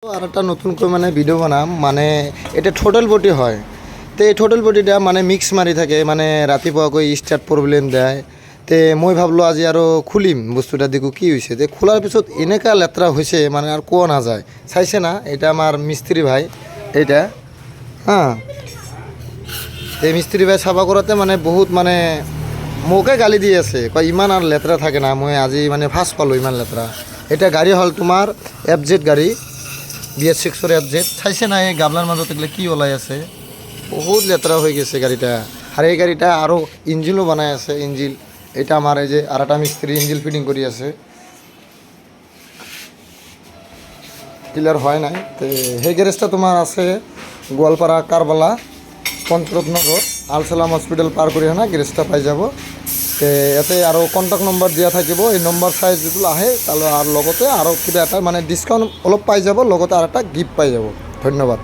আর একটা নতুন করে মানে ভিডিও বানাম মানে এটা টোটাল বডি হয় তো এই টোটাল বডিটা মানে মিক্স মারি থাকে মানে রাতিপুৱা কৈ স্টার্ট প্রবলেম দেয় তে মই ভাবলো আজি আৰু খুলিম বস্তুটা দেখো কি হয়েছে তে খোলার পিছত এনেকা লেতরা হয়েছে মানে আর কোয়া না যায় চাইছে না এটা আমার মিস্ত্রি ভাই এইটা হ্যাঁ এই মিস্ত্রি ভাই চাফা কৰাতে মানে বহুত মানে মোকে গালি দিয়ে আছে কয় ইমান আর লেতরা থাকে না মই আজি মানে ফার্স্ট পালো ইমান লেতরা এটা গাড়ি হল তোমার FZ গাড়ি BS6 FZ চাইছে না এই গাবলার মাজত এগুলো কি ওলাই আছে বহুত লেতরা হয়ে গেছে গাড়িটা আর এই গাড়িটা আরও ইঞ্জিনও বানাই আছে ইঞ্জিন এটা আমার এই যে আর একটা মিস্ত্রি ইঞ্জিন ফিটিং করি আছে ক্লিয়ার হয় নাই তো সেই গ্যারেজটা তোমার আছে গোৱালপাৰা কারবালা পঞ্চরত্ন রোড আলসালাম হস্পিটাল পার করি না গ্যারেজটা পাই যাব তো ইয়াতে আৰু কণ্টেক্ট নম্বৰ দিয়া থাকিব এই নম্বৰ চাই যদি আহে তাহলে আর লগতে আৰু কিবা এটা মানে ডিসকাউন্ট অলপ পাই যাব লগতে আর একটা গিফট পাই যাব ধন্যবাদ।